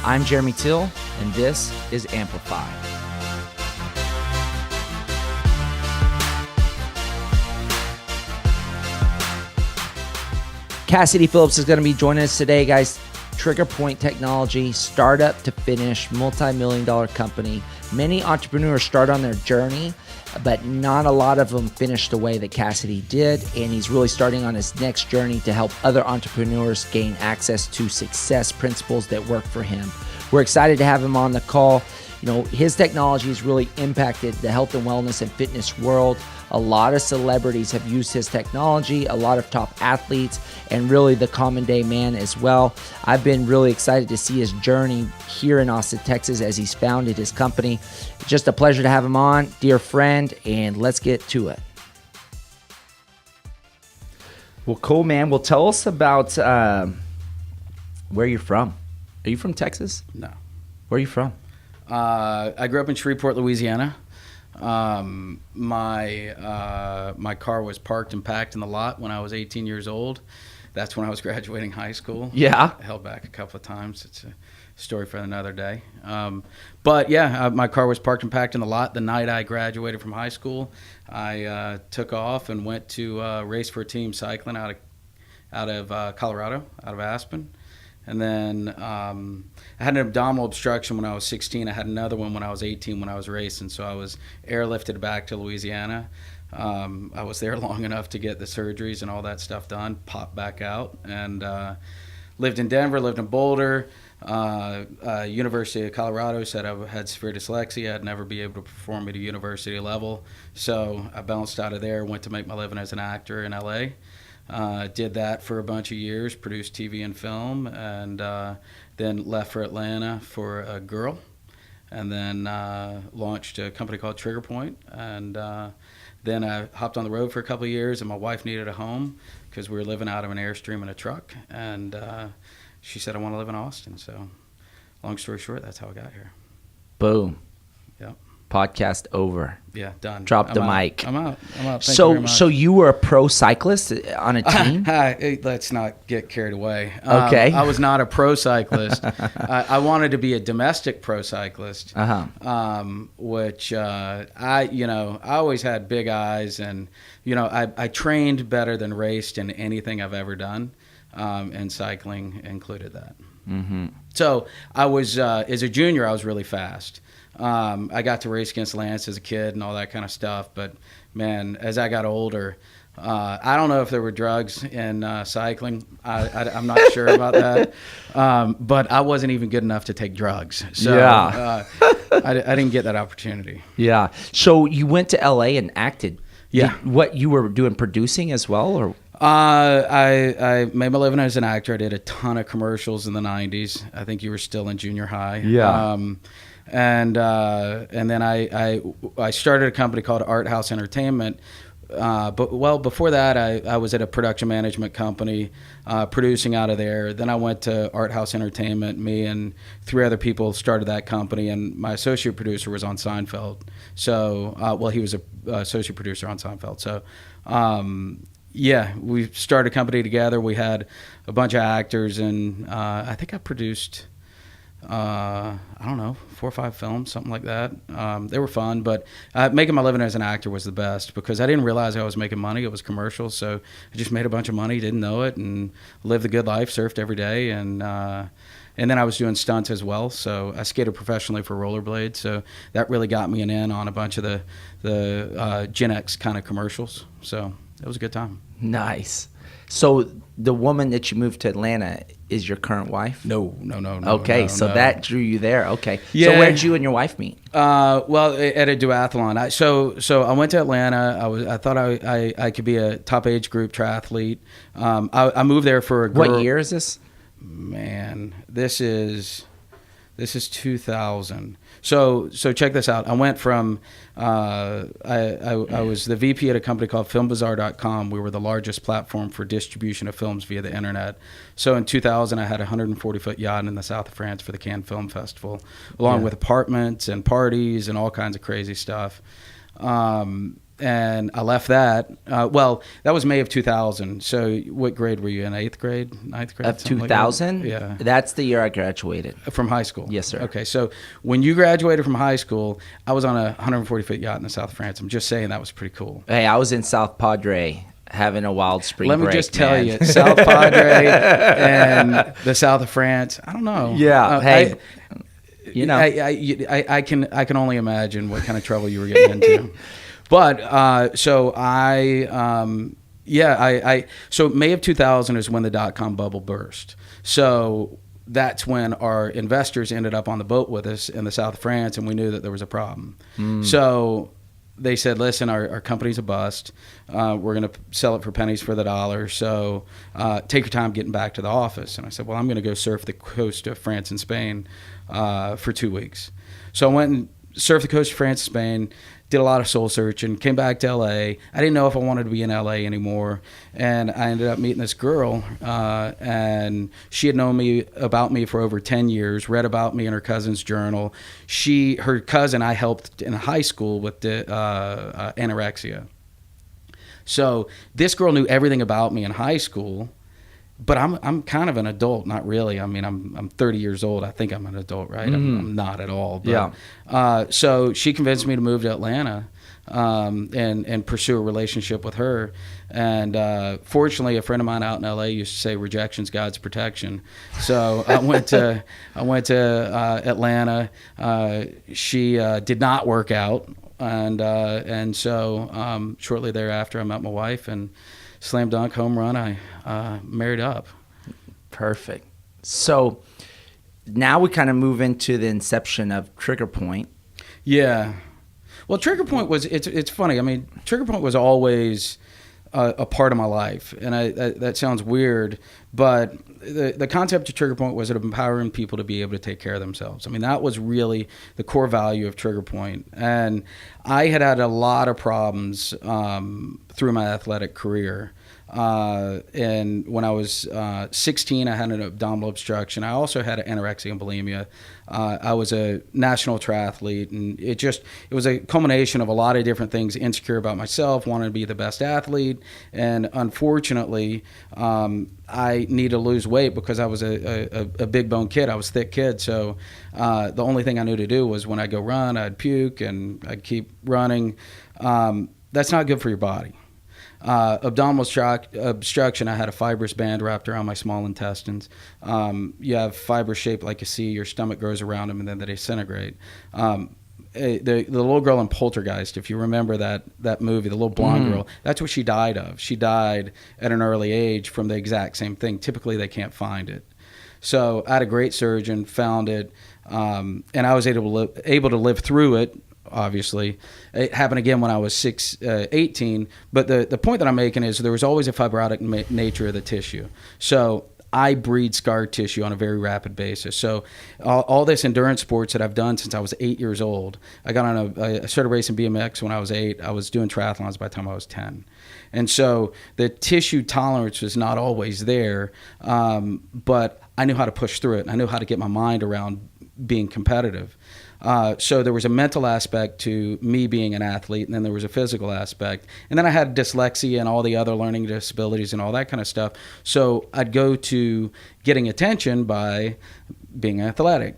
I'm Jeremy Till, and this is Amplify. Cassidy Phillips is going to be joining us today, guys. Trigger Point Technology, startup to finish, multi-million-dollar company. Many entrepreneurs start on their journey, but not a lot of them finish the way that Cassidy did, and he's really starting on his next journey to help other entrepreneurs gain access to success principles that work for him. We're excited to have him on the call. You know, his technology has really impacted the health and wellness and fitness world. A lot of celebrities have used his technology, a lot of top athletes, and really the common day man as well. I've been really excited to see his journey here in Austin, Texas, as he's founded his company. Just a pleasure to have him on, dear friend, and let's get to it. Well, cool, man. Well, tell us about where you're from. Are you from Texas? No. Where are you from? I grew up in Shreveport, Louisiana. My car was parked and packed in the lot when I was 18 years old. That's when I was graduating high school. Yeah. I held back a couple of times. It's a story for another day. But yeah, my car was parked and packed in the lot the night I graduated from high school. I took off and went to race for a team cycling out of Colorado, out of Aspen. And then I had an abdominal obstruction when I was 16. I had another one when I was 18 when I was racing. So I was airlifted back to Louisiana. I was there long enough to get the surgeries and all that stuff done, popped back out, and lived in Denver, lived in Boulder. University of Colorado said I had severe dyslexia. I'd never be able to perform at a university level. So I bounced out of there, went to make my living as an actor in LA. Did that for a bunch of years, produced TV and film, and then left for Atlanta for a girl, and then launched a company called Trigger Point. And then I hopped on the road for a couple of years, and my wife needed a home because we were living out of an Airstream in a truck. And she said, I want to live in Austin. So long story short, that's how I got here. Boom. Yep. Podcast over. Yeah, done. Drop the mic. I'm out. Thank you So, very much. so you were a pro cyclist on a team? Let's not get carried away. Okay. I was not a pro cyclist. I wanted to be a domestic pro cyclist, which I always had big eyes, and I trained better than raced in anything I've ever done, and cycling included that. Mm-hmm. So I was as a junior, I was really fast. I got to race against Lance as a kid and all that kind of stuff. But, man, as I got older, I don't know if there were drugs in cycling. I'm not sure about that. But I wasn't even good enough to take drugs. So yeah. I didn't get that opportunity. Yeah. So you went to L.A. and acted. Yeah. What you were doing, producing as well? Or I made my living as an actor. I did a ton of commercials in the 90s. I think you were still in junior high. Yeah. And then I started a company called Art House Entertainment. But before that, I was at a production management company, producing out of there. Then I went to Art House Entertainment. Me and 3 other people started that company, and my associate producer was on Seinfeld. So, he was a associate producer on Seinfeld. So, yeah, we started a company together. We had a bunch of actors, and I think I produced, I don't know, 4 or 5 films, something like that. They were fun, but making my living as an actor was the best because I didn't realize I was making money. It was commercials, so I just made a bunch of money, didn't know it, and lived the good life, surfed every day, and then I was doing stunts as well. So I skated professionally for rollerblades, so that really got me an in on a bunch of the Gen X kind of commercials. So it was a good time. Nice. So the woman that you moved to Atlanta is your current wife? No. Okay, no. That drew you there. Okay. Yeah. So where did you and your wife meet? Well, at a duathlon. So I went to Atlanta. I thought I could be a top age group triathlete. I moved there for a girl. What year is this? Man, this is 2000. So check this out. I went from I was the VP at a company called FilmBazaar.com. We were the largest platform for distribution of films via the internet. So in 2000, I had a 140-foot yacht in the south of France for the Cannes Film Festival, along with apartments and parties and all kinds of crazy stuff. and I left that. Well, that was May of 2000. So what grade were you in? 8th grade? 9th grade? Of 2000? Like yeah. That's the year I graduated. From high school? Yes, sir. Okay, so when you graduated from high school, I was on a 140-foot yacht in the south of France. I'm just saying that was pretty cool. Hey, I was in South Padre having a wild spring break. Let me just tell you, South Padre and the south of France, I don't know. Yeah, hey, you know. I can only imagine what kind of trouble you were getting into. But so so May of 2000 is when the dot-com bubble burst. So that's when our investors ended up on the boat with us in the south of France, and we knew that there was a problem. So they said, listen, our company's a bust. We're going to sell it for pennies for the dollar. So take your time getting back to the office. And I said, well, I'm going to go surf the coast of France and Spain for 2 weeks. So I went and surfed the coast of France and Spain, did a lot of soul searching, came back to L.A. I didn't know if I wanted to be in L.A. anymore. And I ended up meeting this girl, and she had known about me for over 10 years, read about me in her cousin's journal. Her cousin, I helped in high school with the anorexia. So this girl knew everything about me in high school, but I'm kind of an adult, not really. I mean, I'm 30 years old. I think I'm an adult, right? I'm not at all. But, yeah. So she convinced me to move to Atlanta and pursue a relationship with her. And fortunately, a friend of mine out in LA used to say, "Rejection's God's protection." So I went to Atlanta. She did not work out, and so shortly thereafter, I met my wife and. Slam dunk, home run, I married up. Perfect. So now we kind of move into the inception of Trigger Point. Yeah. Well, Trigger Point was, it's funny. I mean, Trigger Point was always a part of my life. And that sounds weird, but the concept of Trigger Point was empowering people to be able to take care of themselves. I mean, that was really the core value of Trigger Point. And I had a lot of problems through my athletic career. And when I was 16, I had an abdominal obstruction. I also had an anorexia and bulimia. I was a national triathlete, and it was a culmination of a lot of different things, insecure about myself, wanting to be the best athlete. And unfortunately, I needed to lose weight because I was a big bone kid. I was a thick kid. So the only thing I knew to do was when I go run, I'd puke and I'd keep running. That's not good for your body. Abdominal obstruction, I had a fibrous band wrapped around my small intestines. You have fibers shaped like a C, your stomach grows around them, and then they disintegrate. The little girl in Poltergeist, if you remember that movie, the little blonde girl, that's what she died of. She died at an early age from the exact same thing. Typically, they can't find it. So I had a great surgeon, found it, and I was able to live through it. Obviously, it happened again when I was 18. But the point that I'm making is there was always a fibrotic nature of the tissue. So I breed scar tissue on a very rapid basis. So all this endurance sports that I've done since I was 8 years old, I started racing BMX when I was 8. I was doing triathlons by the time I was 10. And so the tissue tolerance was not always there, but I knew how to push through it. And I knew how to get my mind around being competitive. So there was a mental aspect to me being an athlete, and then there was a physical aspect. And then I had dyslexia and all the other learning disabilities and all that kind of stuff. So I'd go to getting attention by being athletic.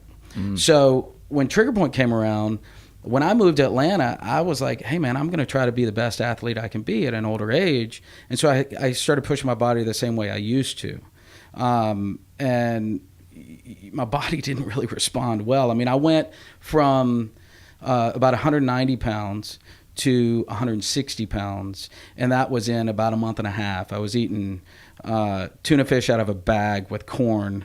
So when Trigger Point came around, when I moved to Atlanta, I was like, hey, man, I'm going to try to be the best athlete I can be at an older age. And so I started pushing my body the same way I used to. And my body didn't really respond well. I mean, I went from about 190 pounds to 160 pounds, and that was in about a month and a half. I was eating tuna fish out of a bag with corn,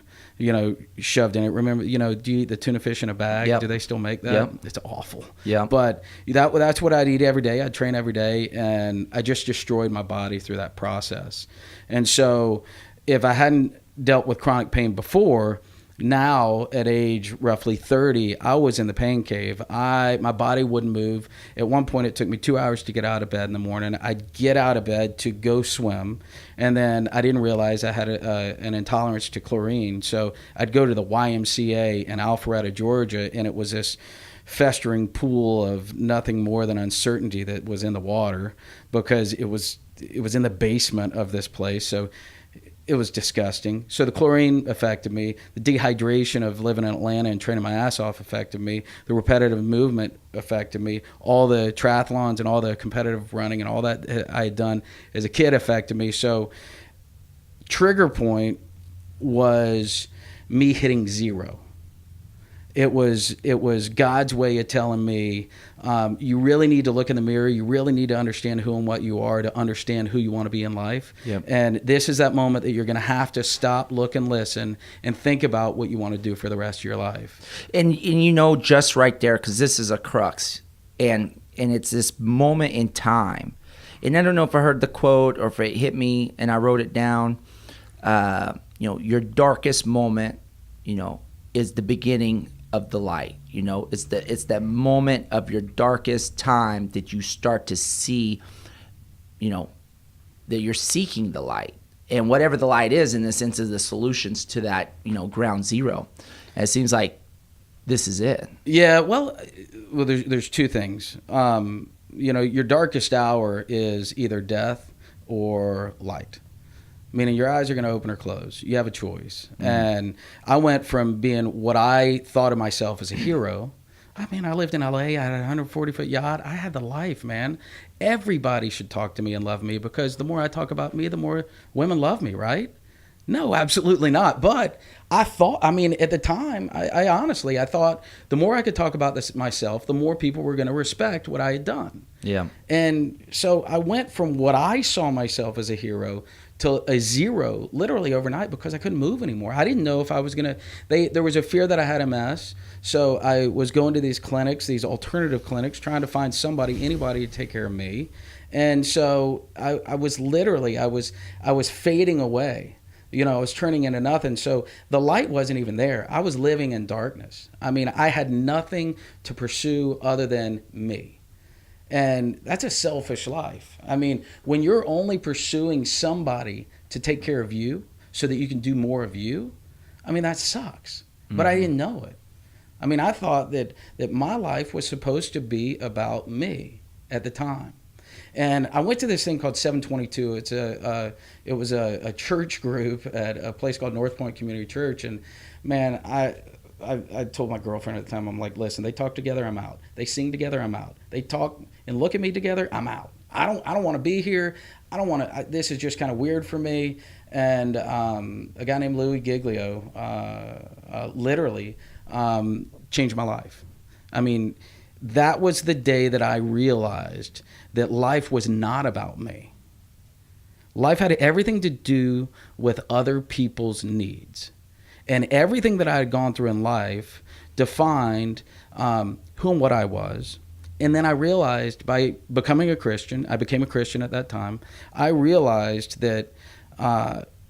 shoved in it. Remember, do you eat the tuna fish in a bag? Yep. Do they still make that? Yep. It's awful. Yeah. But that's what I'd eat every day. I'd train every day, and I just destroyed my body through that process. And so if I hadn't dealt with chronic pain before, now at age roughly 30, I was in the pain cave. My body wouldn't move. At one point, it took me 2 hours to get out of bed in the morning. I'd get out of bed to go swim, and then I didn't realize I had an intolerance to chlorine. So I'd go to the YMCA in Alpharetta, Georgia, and it was this festering pool of nothing more than uncertainty that was in the water, because it was in the basement of this place. So it was disgusting. So the chlorine affected me. The dehydration of living in Atlanta and training my ass off affected me. The repetitive movement affected me. All the triathlons and all the competitive running and all that I had done as a kid affected me. So trigger point was me hitting zero. It was God's way of telling me, you really need to look in the mirror. You really need to understand who and what you are to understand who you want to be in life. Yep. And this is that moment that you're going to have to stop, look, and listen, and think about what you want to do for the rest of your life. And just right there, because this is a crux, and it's this moment in time. And I don't know if I heard the quote or if it hit me and I wrote it down. Your darkest moment, is the beginning of the light. It's that moment of your darkest time that you start to see, that you're seeking the light, and whatever the light is in the sense of the solutions to that, ground zero. And it seems like this is it. Yeah. Well, there's two things. Your darkest hour is either death or light. Meaning your eyes are going to open or close. You have a choice. Mm-hmm. And I went from being what I thought of myself as a hero. I lived in LA. I had a 140-foot yacht. I had the life, man. Everybody should talk to me and love me, because the more I talk about me, the more women love me, right? No, absolutely not. But I thought, at the time, I honestly thought the more I could talk about this myself, the more people were going to respect what I had done. Yeah. And so I went from what I saw myself as a hero to a zero literally overnight, because I couldn't move anymore. I didn't know if I was going to, there was a fear that I had MS. So I was going to these clinics, these alternative clinics, trying to find anybody to take care of me. And so I was fading away. I was turning into nothing. So the light wasn't even there. I was living in darkness. I had nothing to pursue other than me. And that's a selfish life. When you're only pursuing somebody to take care of you so that you can do more of you, that sucks. Mm-hmm. But I didn't know it. I thought that my life was supposed to be about me at the time. And I went to this thing called 722. It was a church group at a place called North Point Community Church. And man, I told my girlfriend at the time, I'm like, listen, they talk together, I'm out. They sing together, I'm out. They talk and look at me together, I'm out. I don't want to be here. I don't want to. This is just kind of weird for me. And a guy named Louis Giglio literally changed my life. That was the day that I realized that life was not about me. Life had everything to do with other people's needs. And everything that I had gone through in life defined who and what I was. And then I realized by becoming a Christian, I became a Christian at that time, I realized that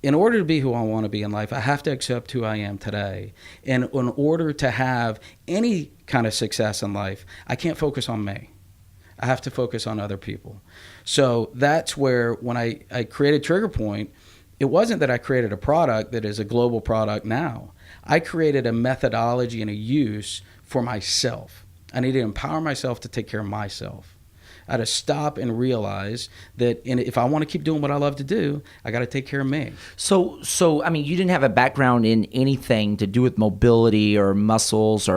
in order to be who I want to be in life, I have to accept who I am today. And in order to have any kind of success in life, I can't focus on me. I have to focus on other people. So that's where when I created Trigger Point, it wasn't that I created a product that is a global product now. I created a methodology and a use for myself. I needed to empower myself to take care of myself. I had to stop and realize that if I want to keep doing what I love to do, I got to take care of me. So you didn't have a background in anything to do with mobility or muscles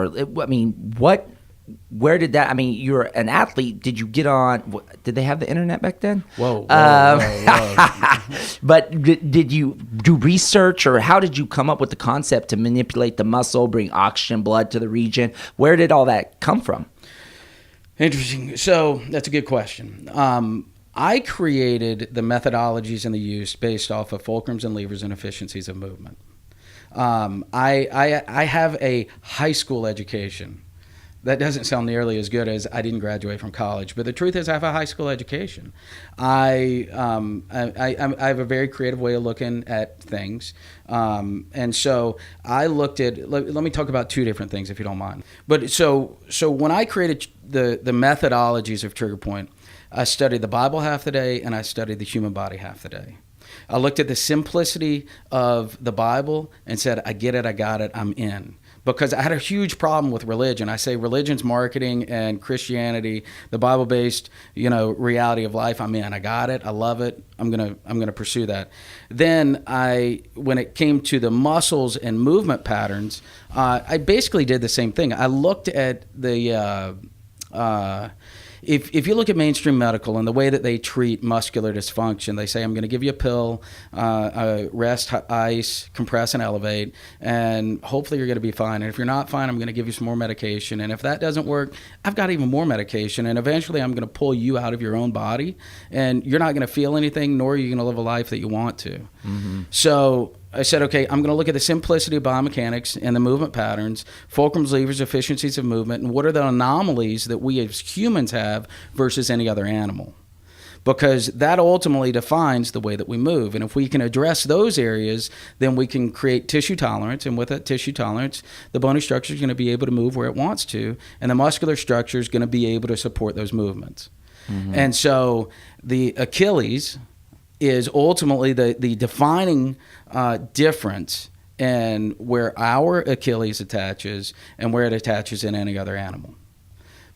where did that, you're an athlete. Did you get on, did they have the internet back then? Whoa. But did you do research, or how did you come up with the concept to manipulate the muscle, bring oxygen, blood to the region? Where did all that come from? Interesting. So that's a good question. I created the methodologies and the use based off of fulcrums and levers and efficiencies of movement. I have a high school education. That doesn't sound nearly as good as I didn't graduate from college, but the truth is I have a high school education. I have a very creative way of looking at things, and so I looked at. Let me talk about two different things, if you don't mind. But so when I created the methodologies of Trigger Point, I studied the Bible half the day and I studied the human body half the day. I looked at the simplicity of the Bible and said, I get it, I got it, I'm in. because I had a huge problem with religion. I say religion's marketing and Christianity, the Bible-based, reality of life. I'm in. I got it. I love it. I'm gonna pursue that. Then when it came to the muscles and movement patterns, I basically did the same thing. I looked at the If you look at mainstream medical and the way that they treat muscular dysfunction, they say, I'm going to give you a pill, rest, ice, compress, and elevate, and hopefully you're going to be fine. And if you're not fine, I'm going to give you some more medication. And if that doesn't work, I've got even more medication. And eventually I'm going to pull you out of your own body, and you're not going to feel anything, nor are you going to live a life that you want to. Mm-hmm. So I said, okay, I'm going to look at the simplicity of biomechanics and the movement patterns, fulcrums, levers, efficiencies of movement, and what are the anomalies that we as humans have versus any other animal. Because that ultimately defines the way that we move. And if we can address those areas, then we can create tissue tolerance. And with that tissue tolerance, the bony structure is going to be able to move where it wants to, and the muscular structure is going to be able to support those movements. Mm-hmm. And so the Achilles is ultimately the defining difference in where our Achilles attaches and where it attaches in any other animal.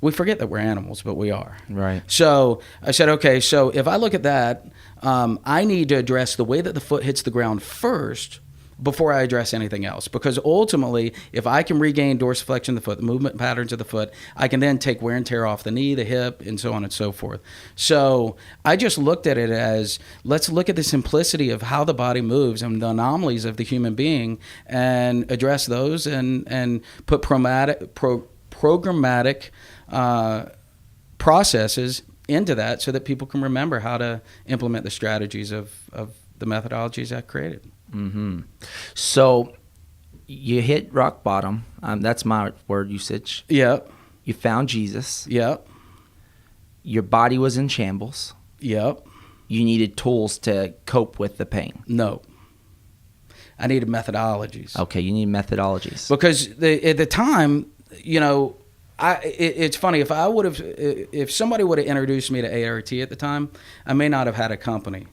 We forget that we're animals, but we are. Right. So I said, okay, so if I look at that, I need to address the way that the foot hits the ground first before I address anything else. Because ultimately, if I can regain dorsiflexion of the foot, the movement patterns of the foot, I can then take wear and tear off the knee, the hip, and so on and so forth. So I just looked at it as, let's look at the simplicity of how the body moves and the anomalies of the human being and address those and put programmatic processes into that so that people can remember how to implement the strategies of the methodologies I created. Mm-hmm. So you hit rock bottom. That's my word usage. Yep. You found Jesus. Yep. Your body was in shambles. Yep. You needed tools to cope with the pain. No. I needed methodologies. Okay, you need methodologies. Because at the time, it's funny, if somebody would have introduced me to ART at the time, I may not have had a company.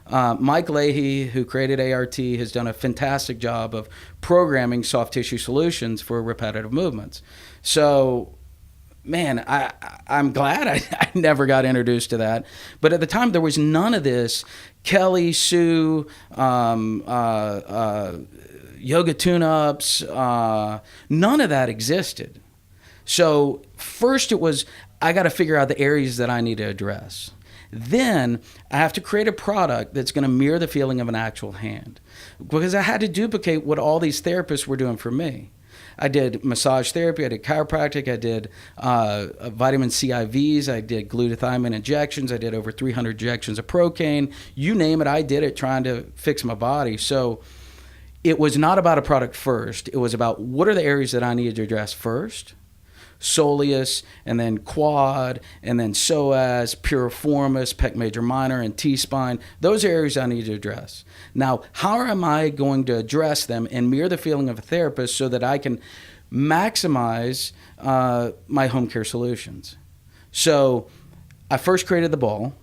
Mike Leahy, who created ART, has done a fantastic job of programming soft tissue solutions for repetitive movements. So, man, I'm glad I never got introduced to that. But at the time, there was none of this Kelly, Sue, yoga tune-ups, none of that existed. So first it was, I got to figure out the areas that I need to address. Then I have to create a product that's going to mirror the feeling of an actual hand, because I had to duplicate what all these therapists were doing for me. I did massage therapy, I did chiropractic, I did vitamin C IVs, I did glutathione injections, I did over 300 injections of Procaine. You name it, I did it trying to fix my body. So it was not about a product first. It was about what are the areas that I needed to address first. Soleus, and then quad, and then psoas, piriformis, pec major minor, and T-spine. Those areas I need to address. Now, how am I going to address them and mirror the feeling of a therapist so that I can maximize my home care solutions? So I first created the ball,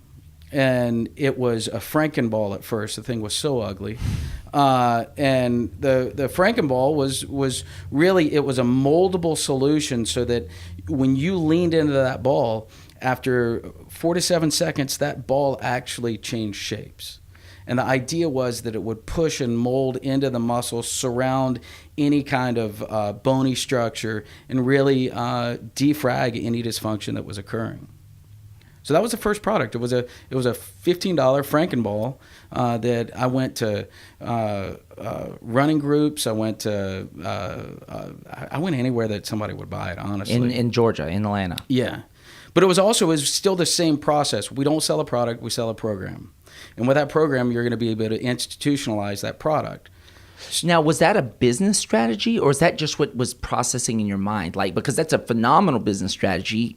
and it was a Frankenball at first. The thing was so ugly. And the Frankenball was really, it was a moldable solution so that when you leaned into that ball, after 4 to 7 seconds, that ball actually changed shapes. And the idea was that it would push and mold into the muscles, surround any kind of bony structure, and really defrag any dysfunction that was occurring. So that was the first product. It was a $15 Frankenball that I went to running groups. I went anywhere that somebody would buy it, honestly. In Georgia, in Atlanta. Yeah. But it was still the same process. We don't sell a product, we sell a program. And with that program, you're going to be able to institutionalize that product. Now, was that a business strategy, or is that just what was processing in your mind? Like, because that's a phenomenal business strategy,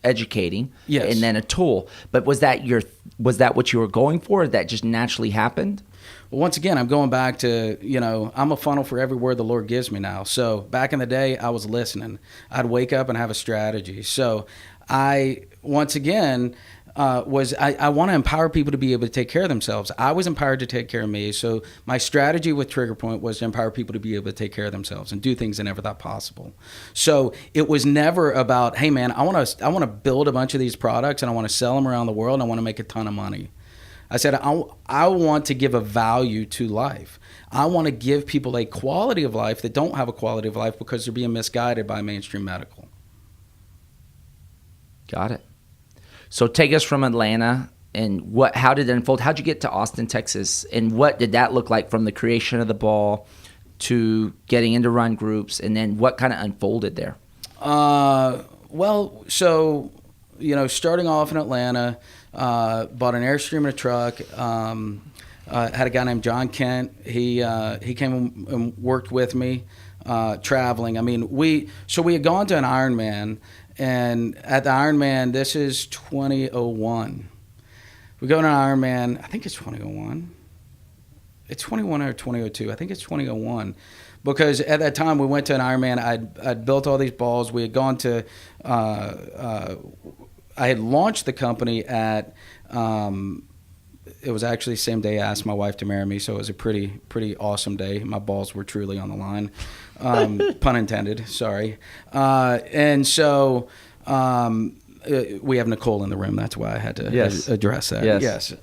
educating, yes, and then a tool. But was that what you were going for, or that just naturally happened? Well, once again, I'm going back to, I'm a funnel for every word the Lord gives me now. So back in the day, I was listening. I'd wake up and have a strategy. So once again, was I want to empower people to be able to take care of themselves. I was empowered to take care of me. So my strategy with Trigger Point was to empower people to be able to take care of themselves and do things they never thought possible. So it was never about, hey man, I want to build a bunch of these products and I want to sell them around the world and I want to make a ton of money. I said, I want to give a value to life. I want to give people a quality of life that don't have a quality of life because they're being misguided by mainstream medical. Got it. So take us from Atlanta and how did it unfold? How'd you get to Austin, Texas? And what did that look like from the creation of the ball to getting into run groups? And then what kind of unfolded there? Well, so, starting off in Atlanta, bought an Airstream and a truck. Had a guy named John Kent. He came and worked with me, traveling. I mean, we had gone to an Ironman, and at the Ironman, this is 2001. We go to an Ironman. I think it's 2001. It's 21 or 2002. I think it's 2001. Because at that time, we went to an Ironman. I'd built all these balls. We had gone to I had launched the company at, it was actually the same day I asked my wife to marry me, so it was a pretty awesome day. My balls were truly on the line, pun intended, sorry. And so we have Nicole in the room, that's why I had to address that. Yes.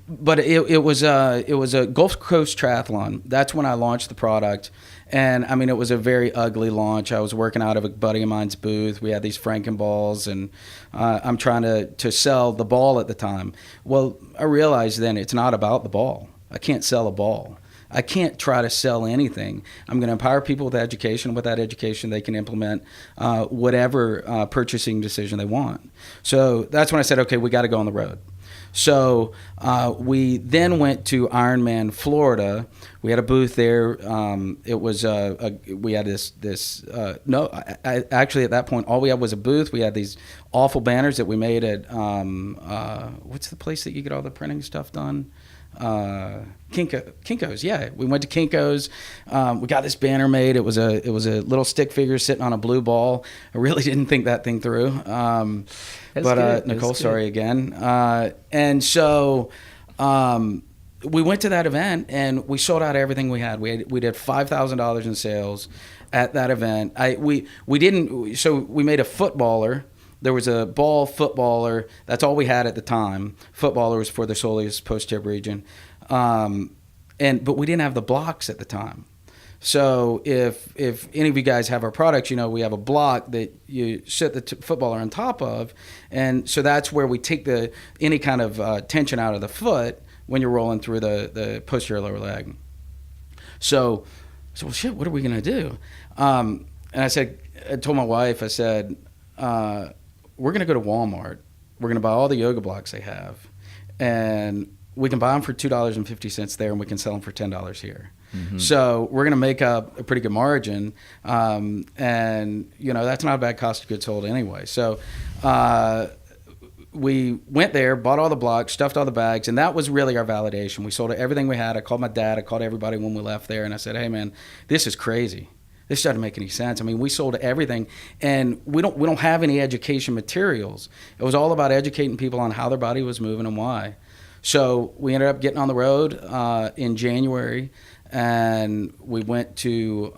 But it was a Gulf Coast triathlon. That's when I launched the product. And I mean, it was a very ugly launch. I was working out of a buddy of mine's booth. We had these Franken balls, and I'm trying to sell the ball at the time. Well, I realized then it's not about the ball. I can't sell a ball. I can't try to sell anything. I'm going to empower people with education. With that education, they can implement whatever purchasing decision they want. So that's when I said, okay, we got to go on the road. So we then went to Ironman, Florida. We had a booth there. It was we had actually at that point all we had was a booth. We had these awful banners that we made at what's the place that you get all the printing stuff done? Kinko's. Yeah, we went to Kinko's. We got this banner made. It was a little stick figure sitting on a blue ball. I really didn't think that thing through. But Nicole, sorry again. And so we went to that event and we sold out everything we had. We did $5,000 in sales at that event. We made a footballer. There was a ball footballer. That's all we had at the time. Footballer was for the soleus posterior region. But we didn't have the blocks at the time. So if any of you guys have our products, we have a block that you sit the footballer on top of. And so that's where we take any kind of tension out of the foot when you're rolling through the posterior lower leg. So well, shit, what are we going to do? And I told my wife, I said, we're going to go to Walmart. We're going to buy all the yoga blocks they have. And we can buy them for $2.50 there, and we can sell them for $10 here. Mm-hmm. So we're going to make up a pretty good margin. And, that's not a bad cost of goods sold anyway. So we went there, bought all the blocks, stuffed all the bags, and that was really our validation. We sold everything we had. I called my dad. I called everybody when we left there, and I said, hey, man, this is crazy. This doesn't make any sense. I mean, we sold everything, and we don't have any education materials. It was all about educating people on how their body was moving and why. So we ended up getting on the road in January, and we went to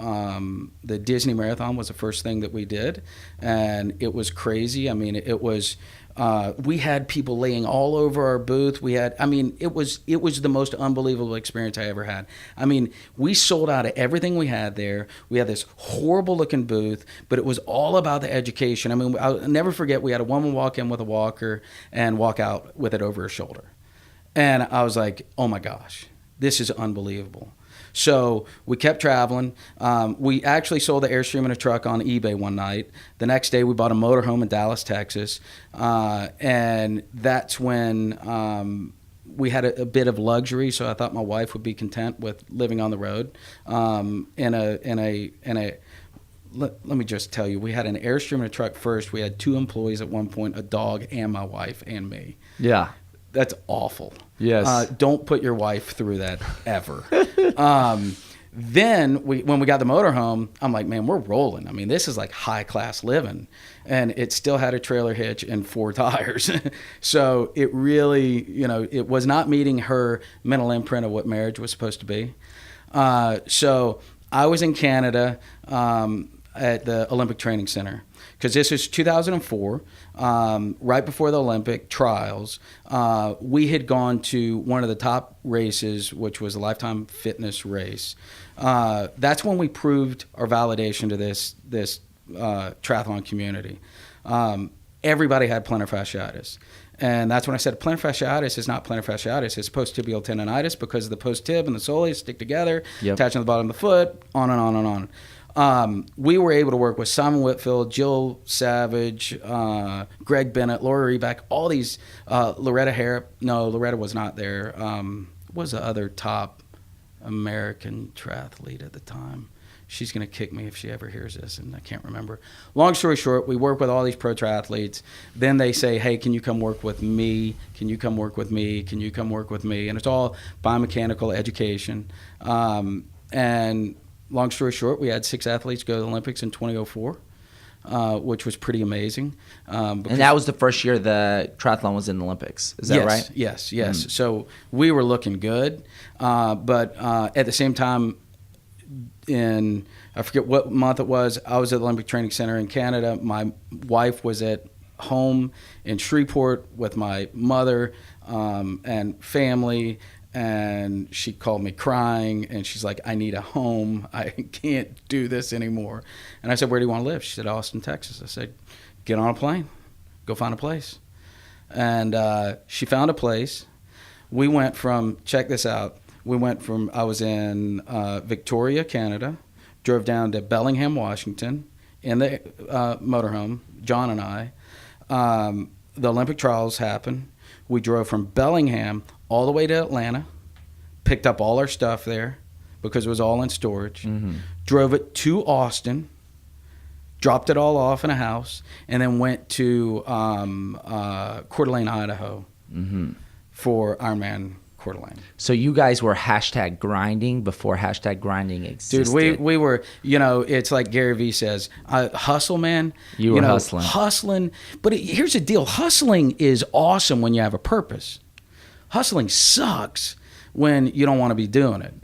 the Disney Marathon was the first thing that we did, and it was crazy. I mean, it was we had people laying all over our booth. It was the most unbelievable experience I ever had. I mean, we sold out of everything we had there. We had this horrible looking booth, but it was all about the education. I mean, I'll never forget, we had a woman walk in with a walker and walk out with it over her shoulder. And I was like, oh my gosh, this is unbelievable. So we kept traveling. We actually sold the Airstream in a truck on eBay one night. The next day we bought a motorhome in Dallas, Texas. And that's when we had a bit of luxury. So I thought my wife would be content with living on the road. Let me just tell you, we had an Airstream in a truck first. We had 2 employees at one point, a dog and my wife and me. Yeah. That's awful. Yes. Don't put your wife through that ever. Then when we got the motorhome, I'm like, man, we're rolling. I mean, this is like high class living, and it still had a trailer hitch and 4 tires. So it really, it was not meeting her mental imprint of what marriage was supposed to be. So I was in Canada at the Olympic Training Center, because this was 2004, right before the Olympic trials. We had gone to one of the top races, which was a Lifetime Fitness race. That's when we proved our validation to this triathlon community. Everybody had plantar fasciitis. And that's when I said plantar fasciitis is not plantar fasciitis. It's post-tibial tendonitis, because the post-tib and the soleus stick together, attaching to the bottom of the foot, on and on and on. We were able to work with Simon Whitfield, Jill Savage, Greg Bennett, Laura Reback, all these, Loretta Harrop. No, Loretta was not there. What was the other top American triathlete at the time? She's going to kick me if she ever hears this, and I can't remember. Long story short, we work with all these pro triathletes. Then they say, hey, can you come work with me? Can you come work with me? Can you come work with me? And it's all biomechanical education. And long story short, we had 6 athletes go to the Olympics in 2004, which was pretty amazing. And that was the first year the triathlon was in the Olympics. Is that right? Yes. So we were looking good. But at the same time, I forget what month it was, I was at the Olympic Training Center in Canada. My wife was at home in Shreveport with my mother and family, and she called me crying, and she's like, I need a home. I can't do this anymore. And I said, where do you want to live? She said, Austin, Texas. I said, get on a plane, go find a place. And she found a place. We went from, check this out, I was in Victoria, Canada, drove down to Bellingham, Washington, in the motorhome, John and I. The Olympic trials happened. We drove from Bellingham all the way to Atlanta, picked up all our stuff there because it was all in storage, drove it to Austin, dropped it all off in a house, and then went to Coeur d'Alene, Idaho for Ironman Coeur d'Alene. So you guys were hashtag grinding before hashtag grinding existed. Dude, we were, it's like Gary Vee says, hustle, man. You were hustling. Hustling. But here's the deal. Hustling is awesome when you have a purpose. Hustling sucks when you don't want to be doing it.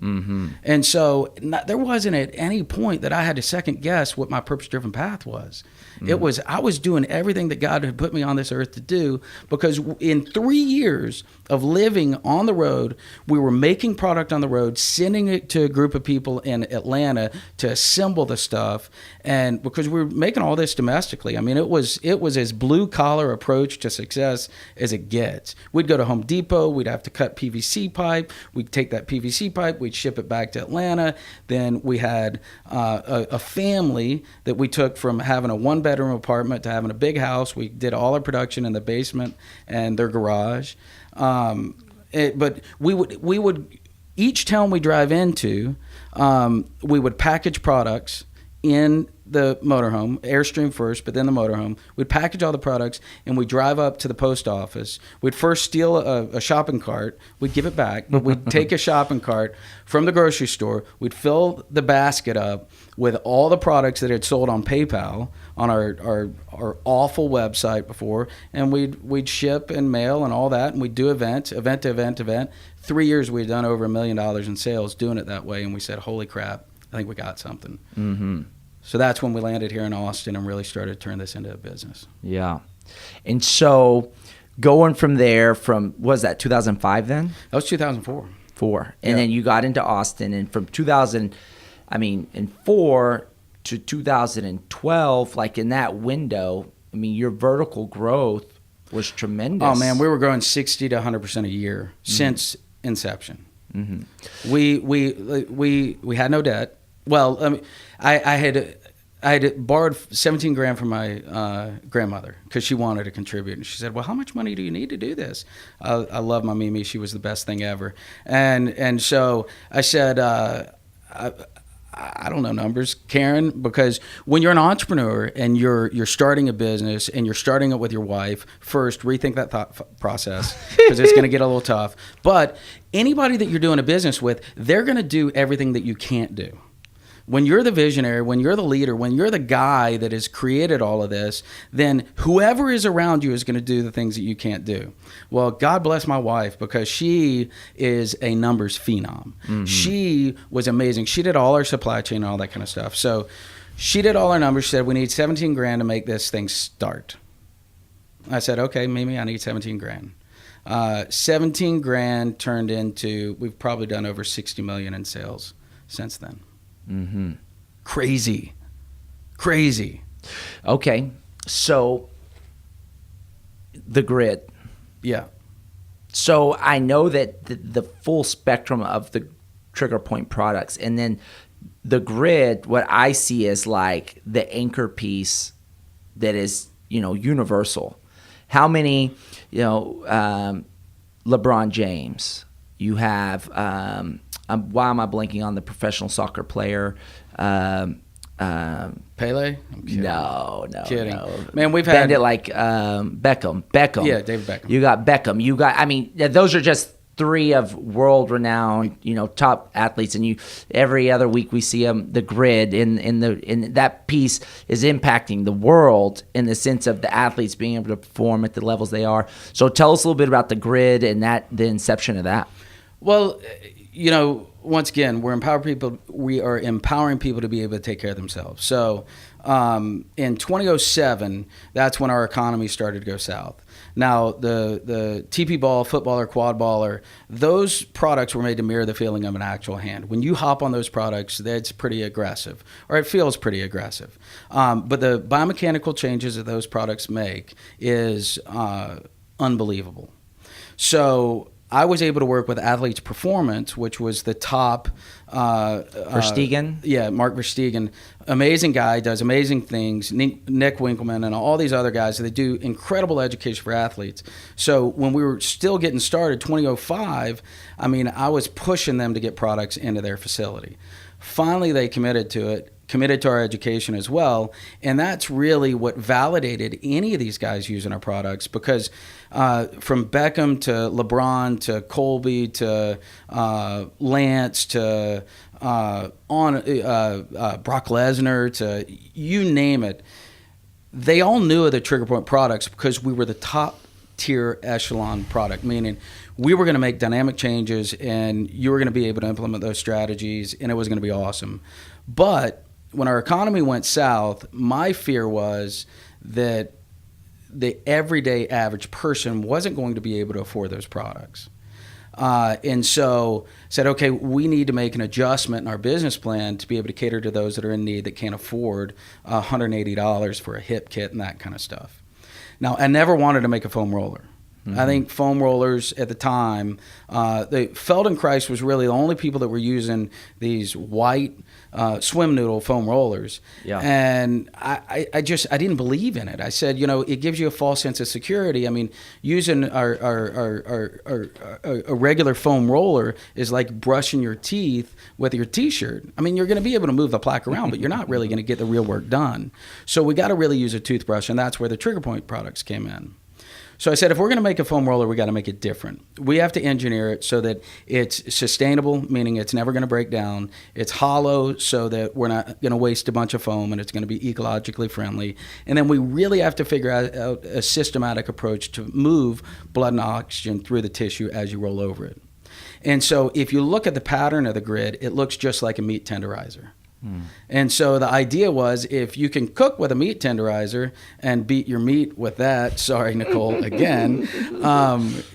And so there wasn't at any point that I had to second guess what my purpose-driven path was. I was doing everything that God had put me on this earth to do, because in 3 years of living on the road, we were making product on the road, sending it to a group of people in Atlanta to assemble the stuff. And because we were making all this domestically, I mean, it was as blue collar approach to success as it gets. We'd go to Home Depot, we'd have to cut PVC pipe, we'd take that PVC pipe, we'd ship it back to Atlanta. Then we had a family that we took from having a 1-bedroom apartment to having a big house. We did all our production in the basement and their garage. But we would each town we drive into, we would package products in the motorhome, Airstream first, but then the motorhome. We'd package all the products, and we'd drive up to the post office. We'd first steal a shopping cart. We'd give it back, but we'd take a shopping cart from the grocery store. We'd fill the basket up with all the products that had sold on PayPal on our awful website before, and we'd ship and mail and all that, and we'd do event to event. 3 years we'd done over $1 million in sales doing it that way, and we said, holy crap, I think we got something. So that's when we landed here in Austin and really started to turn this into a business. Yeah. And so going from there, was that 2005 then? That was 2004. And then you got into Austin, and from 2004 to 2012, like in that window, I mean, your vertical growth was tremendous. Oh man, we were growing 60 to 100% a year since inception. We had no debt. Well, I had borrowed $17,000 from my grandmother because she wanted to contribute, and she said, "Well, how much money do you need to do this?" I love my Mimi; she was the best thing ever. And so I said, I don't know numbers, Karen, because when you're an entrepreneur and you're starting a business and you're starting it with your wife, first rethink that thought process because it's going to get a little tough. But anybody that you're doing a business with, they're going to do everything that you can't do. When you're the visionary, when you're the leader, when you're the guy that has created all of this, then whoever is around you is going to do the things that you can't do. Well, God bless my wife because she is a numbers phenom. Mm-hmm. She was amazing. She did all our supply chain and all that kind of stuff. So she did all our numbers. She said, we need 17 grand to make this thing start. I said, okay, Mimi, I need 17 grand. 17 grand turned into, we've probably done over 60 million in sales since then. Mm-hmm. Crazy. Okay, so the grid. Yeah. So I know that the full spectrum of the Trigger Point products, and then the grid, what I see is like the anchor piece that is, universal. How many, LeBron James, you have, why am I blanking on the professional soccer player? Pele? I'm kidding. No. Man, we've Bend had it like Beckham. Yeah, David Beckham. You got Beckham. Those are just three of world-renowned, top athletes, and every other week we see them. The grid in that piece is impacting the world in the sense of the athletes being able to perform at the levels they are. So tell us a little bit about the grid and the inception of that. Well, once again, we are empowering people to be able to take care of themselves. So in 2007, that's when our economy started to go south. Now, the TP ball, footballer, quad baller, those products were made to mirror the feeling of an actual hand. When you hop on those products, that's pretty aggressive, or it feels pretty aggressive. But the biomechanical changes that those products make is unbelievable. So I was able to work with Athletes Performance, which was the top. Verstegen? Mark Verstegen. Amazing guy, does amazing things. Nick Winkleman and all these other guys, they do incredible education for athletes. So when we were still getting started, 2005, I was pushing them to get products into their facility. Finally, they committed to our education as well, and that's really what validated any of these guys using our products, because from Beckham to LeBron to Colby to Lance to Brock Lesnar to you name it, they all knew of the Trigger Point products because we were the top tier echelon product, meaning we were going to make dynamic changes and you were going to be able to implement those strategies and it was going to be awesome. But when our economy went south, my fear was that the everyday average person wasn't going to be able to afford those products. And so said, okay, we need to make an adjustment in our business plan to be able to cater to those that are in need that can't afford $180 for a hip kit and that kind of stuff. Now, I never wanted to make a foam roller. Mm-hmm. I think foam rollers at the time, Feldenkrais was really the only people that were using these white swim noodle foam rollers. Yeah. And I didn't believe in it. I said, it gives you a false sense of security. Using a regular foam roller is like brushing your teeth with your T-shirt. You're going to be able to move the plaque around, but you're not really going to get the real work done. So we got to really use a toothbrush, and that's where the Trigger Point products came in. So I said, if we're going to make a foam roller, we got to make it different. We have to engineer it so that it's sustainable, meaning it's never going to break down. It's hollow so that we're not going to waste a bunch of foam and it's going to be ecologically friendly. And then we really have to figure out a systematic approach to move blood and oxygen through the tissue as you roll over it. And so if you look at the pattern of the grid, it looks just like a meat tenderizer. And so the idea was, if you can cook with a meat tenderizer and beat your meat with that, sorry, Nicole, again,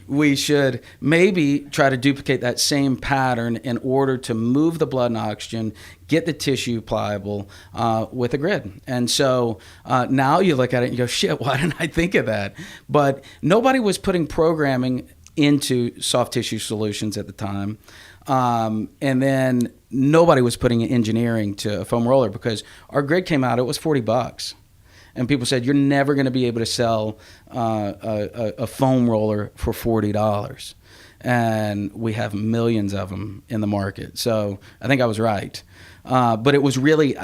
we should maybe try to duplicate that same pattern in order to move the blood and oxygen, get the tissue pliable with a grid. And so now you look at it and you go, shit, why didn't I think of that? But nobody was putting programming into soft tissue solutions at the time. And then nobody was putting engineering to a foam roller because our grid came out, it was $40. And people said, you're never going to be able to sell a foam roller for $40. and we have millions of them in the market. So I think I was right. But it was really,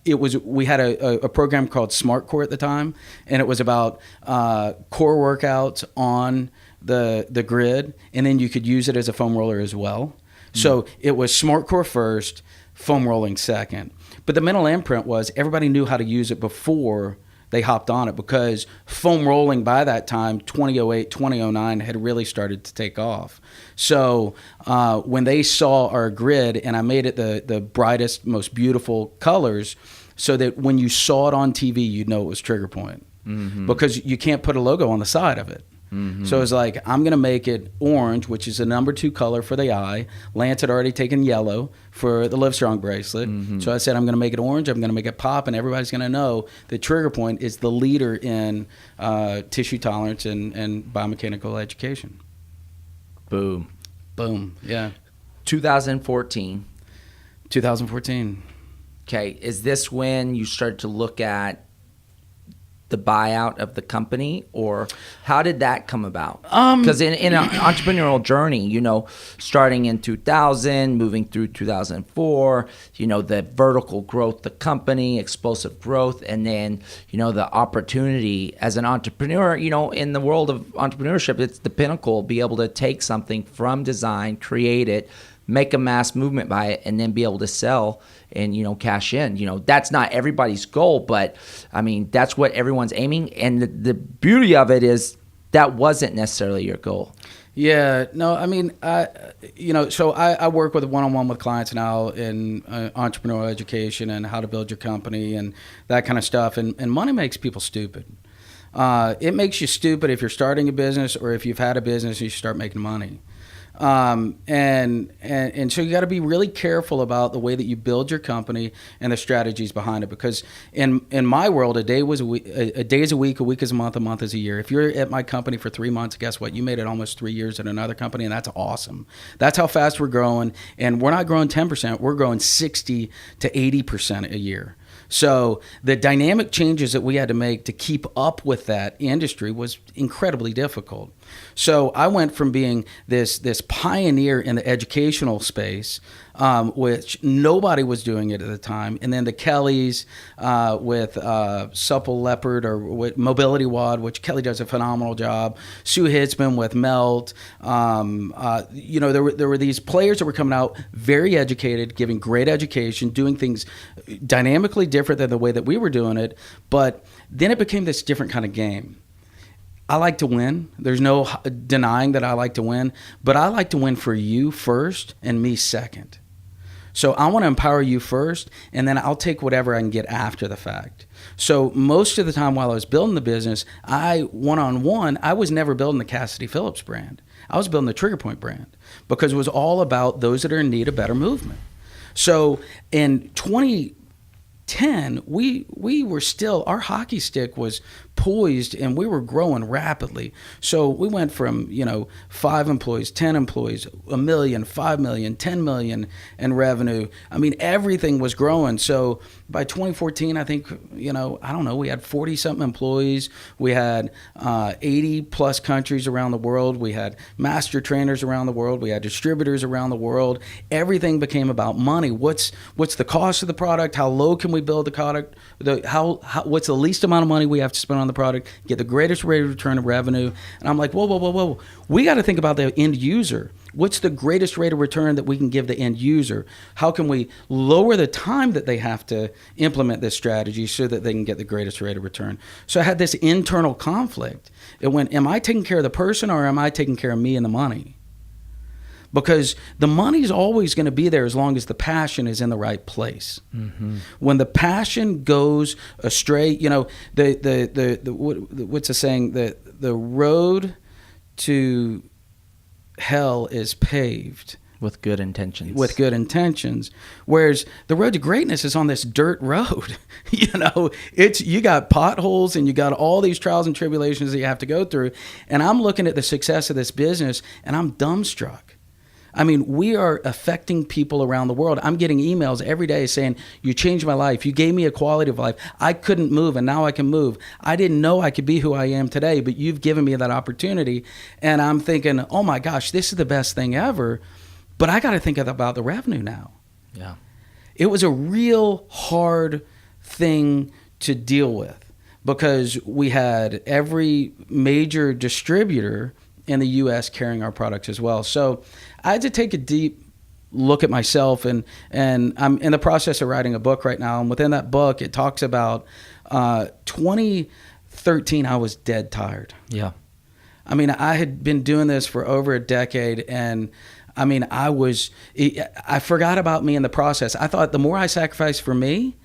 we had a program called Smart Core at the time, and it was about core workouts on the grid, and then you could use it as a foam roller as well. So it was Smart Core first, foam rolling second. But the mental imprint was everybody knew how to use it before they hopped on it, because foam rolling by that time, 2008, 2009, had really started to take off. So when they saw our grid, and I made it the brightest, most beautiful colors, so that when you saw it on TV, you'd know it was Trigger Point. Because you can't put a logo on the side of it. So it's like, I'm going to make it orange, which is the number 2 color for the eye. Lance had already taken yellow for the Livestrong bracelet. So I said, I'm going to make it orange. I'm going to make it pop, and everybody's going to know that Trigger Point is the leader in tissue tolerance and biomechanical education. Boom. Boom. Yeah. 2014. 2014. Okay. Is this when you started to look at the buyout of the company, or how did that come about? Because in an entrepreneurial journey, starting in 2000, moving through 2004, the vertical growth, the company, explosive growth, and then, the opportunity as an entrepreneur, in the world of entrepreneurship, it's the pinnacle, be able to take something from design, create it, make a mass movement by it, and then be able to sell and, cash in. That's not everybody's goal, but I mean, that's what everyone's aiming. And the beauty of it is that wasn't necessarily your goal. Yeah, no, I mean, so I work with one-on-one with clients now in entrepreneurial education and how to build your company and that kind of stuff. And money makes people stupid. It makes you stupid if you're starting a business, or if you've had a business and you start making money. And so you got to be really careful about the way that you build your company and the strategies behind it, because in my world, a day is a week, a week is a month is a year. If you're at my company for 3 months, guess what? You made it almost 3 years at another company, and that's awesome. That's how fast we're growing, and we're not growing 10%, we're growing 60 to 80% a year. So the dynamic changes that we had to make to keep up with that industry was incredibly difficult. So I went from being this pioneer in the educational space, which nobody was doing it at the time, and then the Kellys with Supple Leopard, or with Mobility WOD, which Kelly does a phenomenal job. Sue Hitzman with Melt. There were these players that were coming out very educated, giving great education, doing things dynamically different than the way that we were doing it. But then it became this different kind of game. I like to win. There's no denying that I like to win, but I like to win for you first and me second. So I want to empower you first, and then I'll take whatever I can get after the fact. So most of the time while I was building the business, I was never building the Cassidy Phillips brand. I was building the Trigger Point brand, because it was all about those that are in need of better movement. So in 2010, we were still, our hockey stick was poised, and we were growing rapidly. So we went from 5 employees, 10 employees, 1 million, 5 million, 10 million in revenue. I mean, everything was growing. So by 2014, I think I don't know, we had 40 something employees. We had 80 plus countries around the world. We had master trainers around the world. We had distributors around the world. Everything became about money. What's the cost of the product? How low can we build the product? What's the least amount of money we have to spend on the product, get the greatest rate of return of revenue? And I'm like, whoa. We got to think about the end user. What's the greatest rate of return that we can give the end user? How can we lower the time that they have to implement this strategy so that they can get the greatest rate of return? So I had this internal conflict. It went, am I taking care of the person, or am I taking care of me and the money? Because the money's always going to be there as long as the passion is in the right place. Mm-hmm. When the passion goes astray, what's the saying? The road to hell is paved with good intentions. Whereas the road to greatness is on this dirt road. You got potholes, and you got all these trials and tribulations that you have to go through. And I'm looking at the success of this business, and I'm dumbstruck. I mean, we are affecting people around the world. I'm getting emails every day saying, you changed my life. You gave me a quality of life. I couldn't move, and now I can move. I didn't know I could be who I am today, but you've given me that opportunity. And I'm thinking, oh my gosh, this is the best thing ever. But I got to think about the revenue now. Yeah. It was a real hard thing to deal with because we had every major distributor in the U.S. carrying our products as well. So I had to take a deep look at myself, and I'm in the process of writing a book right now. And within that book, it talks about 2013, I was dead tired. Yeah. I mean, I had been doing this for over a decade, and I mean, I forgot about me in the process. I thought the more I sacrifice for me,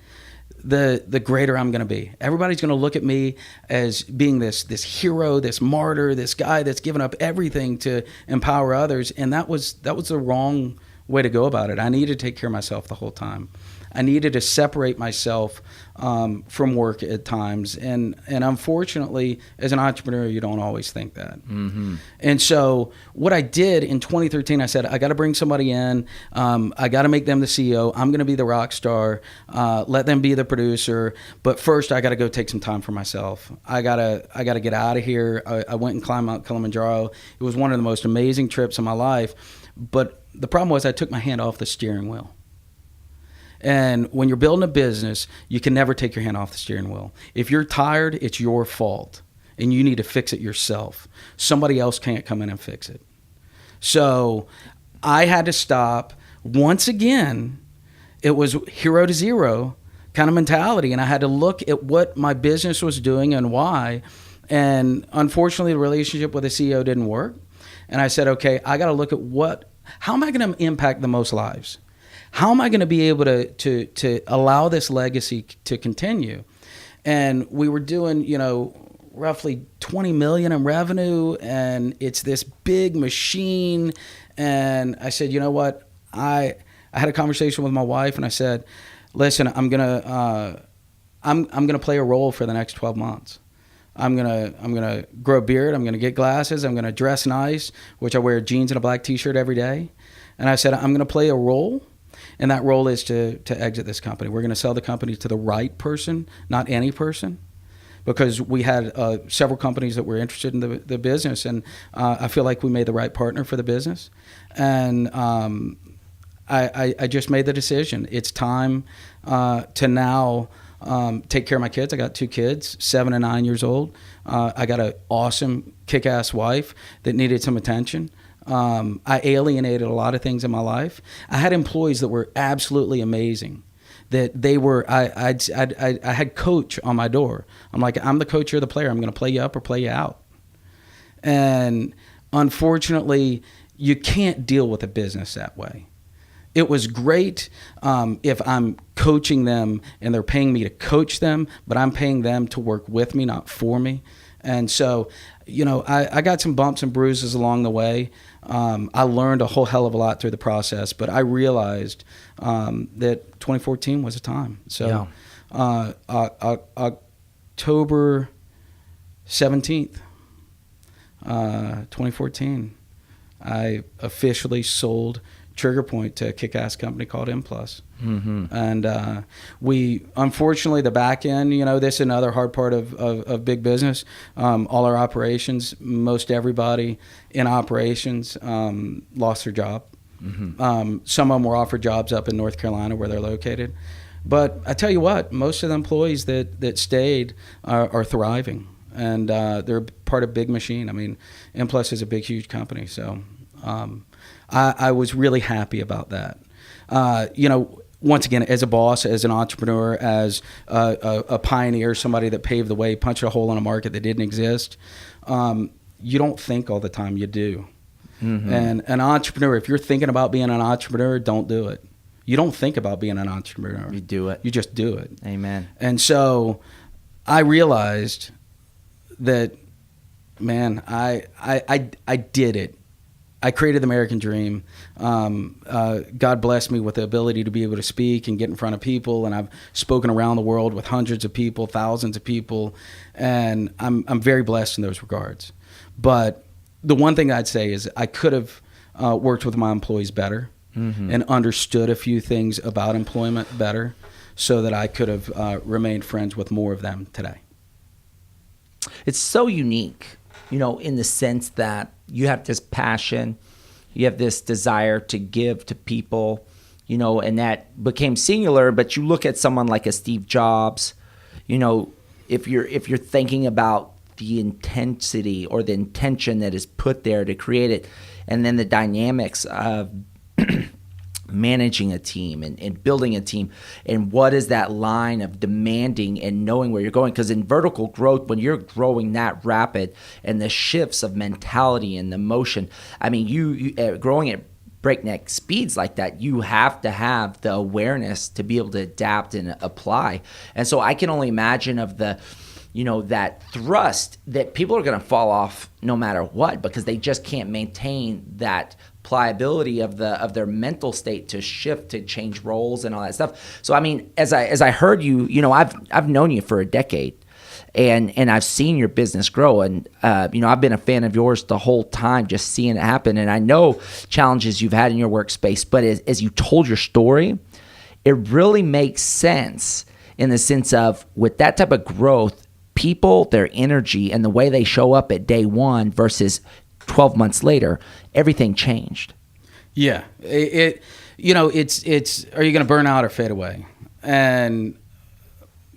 the greater I'm going to be. Everybody's going to look at me as being this hero, this martyr, this guy that's given up everything to empower others. And that was the wrong way to go about it. I needed to take care of myself the whole time. I needed to separate myself from work at times. And unfortunately, as an entrepreneur, you don't always think that. Mm-hmm. And so what I did in 2013, I said, I got to bring somebody in. I got to make them the CEO. I'm going to be the rock star. Let them be the producer. But first, I got to go take some time for myself. I got to get out of here. I went and climbed Mount Kilimanjaro. It was one of the most amazing trips of my life. But the problem was I took my hand off the steering wheel. And when you're building a business, you can never take your hand off the steering wheel. If you're tired, it's your fault, and you need to fix it yourself. Somebody else can't come in and fix it. So I had to stop. Once again, it was hero to zero kind of mentality, and I had to look at what my business was doing and why. And unfortunately, the relationship with the CEO didn't work. And I said, okay, I got to look at how am I going to impact the most lives? How am I going to be able to allow this legacy to continue? And we were doing, roughly 20 million in revenue, and it's this big machine. And I said, you know what? I had a conversation with my wife, and I said, listen, I'm gonna play a role for the next 12 months. I'm gonna grow a beard. I'm gonna get glasses. I'm gonna dress nice, which I wear jeans and a black T-shirt every day. And I said, I'm gonna play a role. And that role is to exit this company. We're going to sell the company to the right person, not any person, because we had several companies that were interested in the business, and I feel like we made the right partner for the business. And I just made the decision. It's time to now take care of my kids. I got 2 kids, 7 and 9 years old. I got an awesome, kick-ass wife that needed some attention. I alienated a lot of things in my life. I had employees that were absolutely amazing. That they were, I had coach on my door. I'm like, I'm the coach, you're the player. I'm going to play you up or play you out. And unfortunately, you can't deal with a business that way. It was great if I'm coaching them and they're paying me to coach them, but I'm paying them to work with me, not for me. And so, I got some bumps and bruises along the way. I learned a whole hell of a lot through the process, but I realized that 2014 was a time. So October 17th, 2014, I officially sold Trigger Point to a kick-ass company called M+. Mm-hmm. And we, unfortunately, the back end, this is another hard part of big business. All our operations, most everybody in operations lost their job. Mm-hmm. Some of them were offered jobs up in North Carolina where they're located. But I tell you what, most of the employees that stayed are thriving. And they're part of big machine. I mean, M+ is a big, huge company. So I was really happy about that. Once again, as a boss, as an entrepreneur, as a pioneer, somebody that paved the way, punched a hole in a market that didn't exist, you don't think all the time, you do. Mm-hmm. And an entrepreneur, if you're thinking about being an entrepreneur, don't do it. You don't think about being an entrepreneur. You do it. You just do it. Amen. And so I realized that, man, I did it. I created the American dream. God blessed me with the ability to be able to speak and get in front of people, and I've spoken around the world with hundreds of people, thousands of people, and I'm very blessed in those regards. But the one thing I'd say is I could have worked with my employees better and understood a few things about employment better so that I could have remained friends with more of them today. It's so unique, in the sense that you have this passion, you have this desire to give to people, and that became singular. But you look at someone like a Steve Jobs, if you're thinking about the intensity or the intention that is put there to create it, and then the dynamics of managing a team and building a team, and what is that line of demanding and knowing where you're going. Because in vertical growth, when you're growing that rapid and the shifts of mentality and the motion, you growing at breakneck speeds like that, you have to have the awareness to be able to adapt and apply. And so I can only imagine of the that thrust that people are going to fall off no matter what, because they just can't maintain that pliability of their mental state to shift, to change roles and all that stuff. So as I heard you, I've known you for a decade, and I've seen your business grow, and I've been a fan of yours the whole time, just seeing it happen. And I know challenges you've had in your workspace, but as you told your story, it really makes sense in the sense of, with that type of growth, people, their energy, and the way they show up at day one versus 12 months later, everything changed. Yeah. It's are you going to burn out or fade away? And,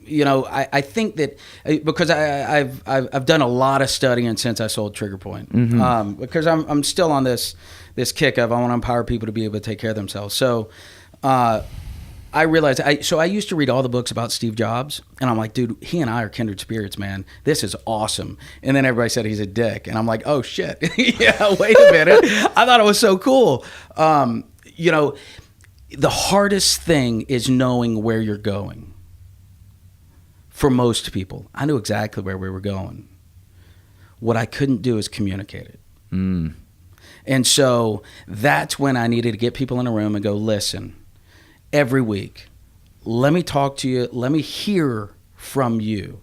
I think that because I've done a lot of studying since I sold Trigger Point, because I'm still on this kick of, I want to empower people to be able to take care of themselves. So, I realized, I used to read all the books about Steve Jobs, and I'm like, dude, he and I are kindred spirits, man. This is awesome. And then everybody said he's a dick, and I'm like, oh shit, yeah, wait a minute. I thought it was so cool. The hardest thing is knowing where you're going. For most people, I knew exactly where we were going. What I couldn't do is communicate it. And so that's when I needed to get people in a room and go, listen, every week, let me talk to you. Let me hear from you.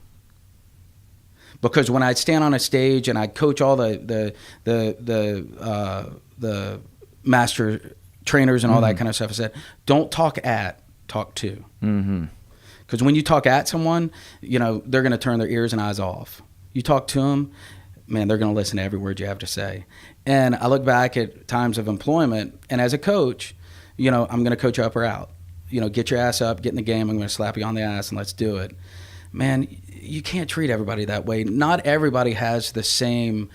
Because when I'd stand on a stage and I'd coach all the master trainers and all that kind of stuff, I said, don't talk at, talk to. Because when you talk at someone, they're going to turn their ears and eyes off. You talk to them, man, they're going to listen to every word you have to say. And I look back at times of employment, and as a coach, I'm going to coach you up or out. Get your ass up, get in the game. I'm going to slap you on the ass and let's do it. Man, you can't treat everybody that way. Not everybody has the same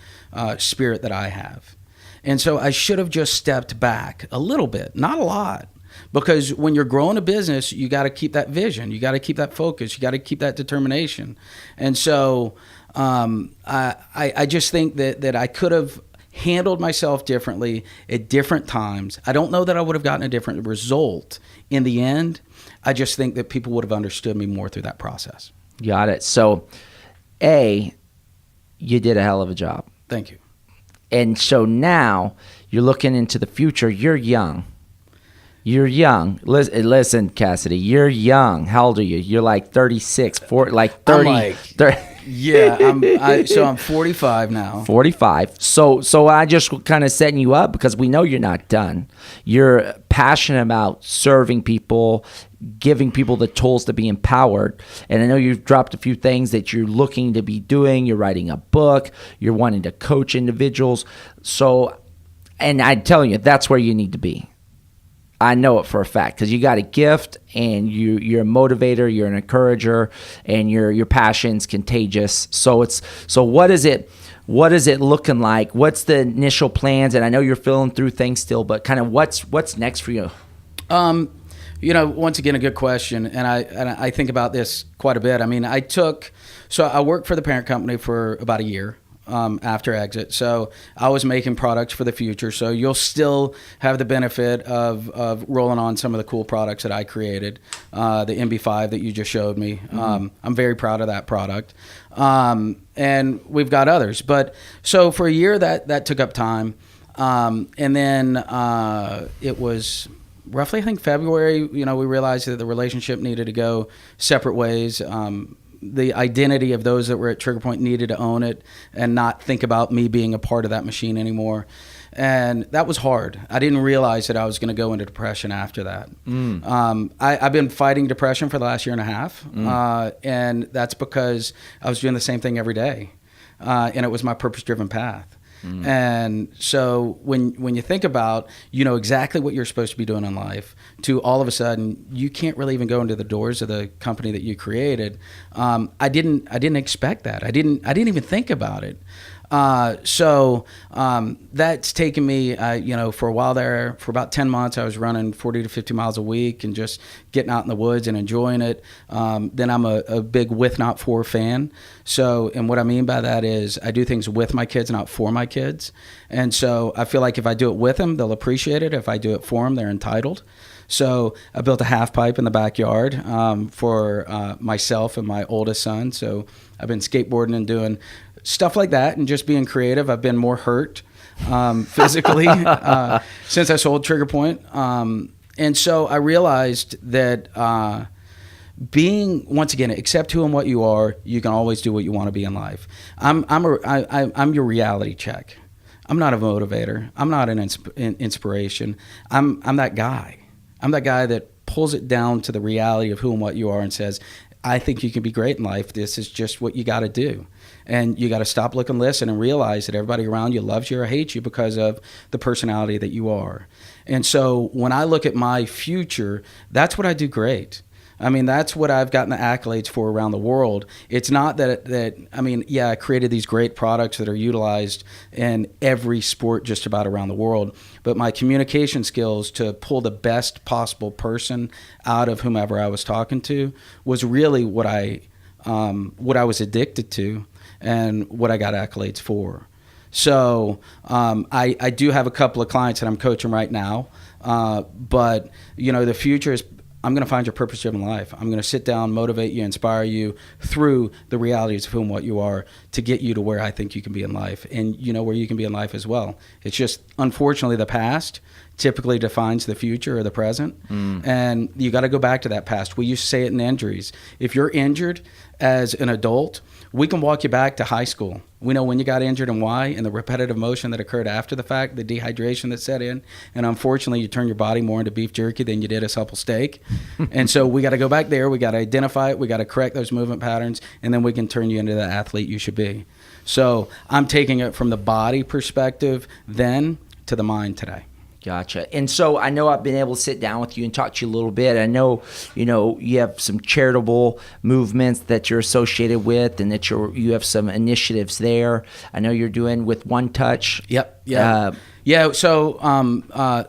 spirit that I have. And so I should have just stepped back a little bit, not a lot. Because when you're growing a business, you got to keep that vision. You got to keep that focus. You got to keep that determination. And so I just think that I could have handled myself differently at different times. I don't know that I would have gotten a different result in the end. I just think that people would have understood me more through that process. Got it. So, you did a hell of a job. Thank you. And so now you're looking into the future. You're young. Listen, Cassidy, you're young. How old are you? You're like 36, 40, like 30. 30. Yeah, I'm 45 now. 45. So I just kind of setting you up because we know you're not done. You're passionate about serving people, giving people the tools to be empowered. And I know you've dropped a few things that you're looking to be doing. You're writing a book. You're wanting to coach individuals. So, and I'm telling you, that's where you need to be. I know it for a fact because you got a gift and you're a motivator, you're an encourager, and your passion's contagious. So what is it looking like? What's the initial plans? And I know you're feeling through things still, but kind of what's next for you? Once again, a good question, and I think about this quite a bit. I worked for the parent company for about a year. After exit. So I was making products for the future. So you'll still have the benefit of rolling on some of the cool products that I created. The MB5 that you just showed me. I'm very proud of that product. And we've got others. But so for a year that took up time. And then it was roughly, I think, February, we realized that the relationship needed to go separate ways. the identity of those that were at Trigger Point needed to own it and not think about me being a part of that machine anymore. And that was hard. I didn't realize that I was going to go into depression after that. I've been fighting depression for the last year and a half, and that's because I was doing the same thing every day, and it was my purpose-driven path. And so when you think about, you know, exactly what you're supposed to be doing in life, to all of a sudden you can't really even go into the doors of the company that you created. I didn't expect that. I didn't even think about it. So that's taken me, you know, for a while there, for about 10 months, I was running 40 to 50 miles a week and just getting out in the woods and enjoying it. Then I'm a big with, not for fan. So, and what I mean by that is I do things with my kids, not for my kids. And so I feel like if I do it with them, they'll appreciate it. If I do it for them, they're entitled. So I built a half pipe in the backyard for myself and my oldest son. So I've been skateboarding and doing stuff like that and just being creative. I've been more hurt physically since I sold Trigger Point. And so I realized that being, once again, accept who and what you are, you can always do what you want to be in life. I'm your reality check. I'm not a motivator. I'm not an inspiration. I'm that guy. I'm that guy that pulls it down to the reality of who and what you are and says, I think you can be great in life. This is just what you got to do. And you got to stop, look, and listen and realize that everybody around you loves you or hates you because of the personality that you are. And so when I look at my future, that's what I do great. I mean, that's what I've gotten the accolades for around the world. It's not that I mean, yeah, I created these great products that are utilized in every sport just about around the world, but my communication skills to pull the best possible person out of whomever I was talking to was really what I was addicted to and what I got accolades for. So I do have a couple of clients that I'm coaching right now, but you know, the future is, I'm going to find your purpose-driven life. I'm going to sit down, motivate you, inspire you through the realities of who and what you are to get you to where I think you can be in life. And you know where you can be in life as well. It's just, unfortunately, the past typically defines the future or the present. And you got to go back to that past. We used to say it in injuries. If you're injured as an adult, we can walk you back to high school. We know when you got injured and why, and the repetitive motion that occurred after the fact, the dehydration that set in, and unfortunately you turn your body more into beef jerky than you did a supple steak. And so we got to go back there, we got to identify it, we got to correct those movement patterns, and then we can turn you into the athlete you should be. So I'm taking it from the body perspective then to the mind today. Gotcha. And so I know I've been able to sit down with you and talk to you a little bit. I know, you know, you have some charitable movements that you're associated with and that you have some initiatives there. I know you're doing with One Touch. Yep. Yeah. Yeah. So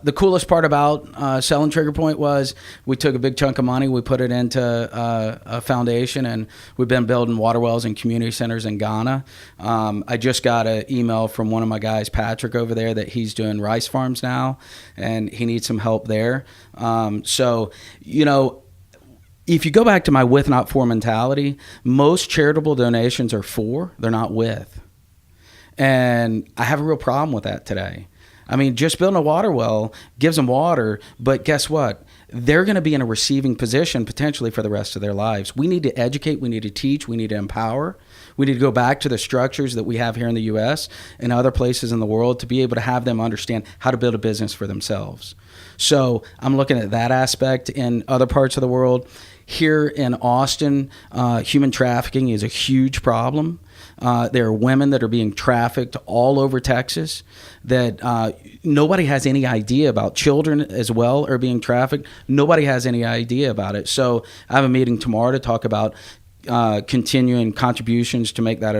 the coolest part about selling Trigger Point was we took a big chunk of money, we put it into a foundation, and we've been building water wells and community centers in Ghana. I just got an email from one of my guys, Patrick, over there, that he's doing rice farms now, and he needs some help there. So, you know, if you go back to my with, not for mentality, most charitable donations are for, they're not with. And I have a real problem with that today. I mean, just building a water well gives them water, but guess what? They're going to be in a receiving position potentially for the rest of their lives. We need to educate, we need to teach, we need to empower. We need to go back to the structures that we have here in the U.S. and other places in the world to be able to have them understand how to build a business for themselves. So I'm looking at that aspect in other parts of the world. Here in Austin, human trafficking is a huge problem. There are women that are being trafficked all over Texas that nobody has any idea about. Children as well are being trafficked. Nobody has any idea about it. So I have a meeting tomorrow to talk about continuing contributions to make that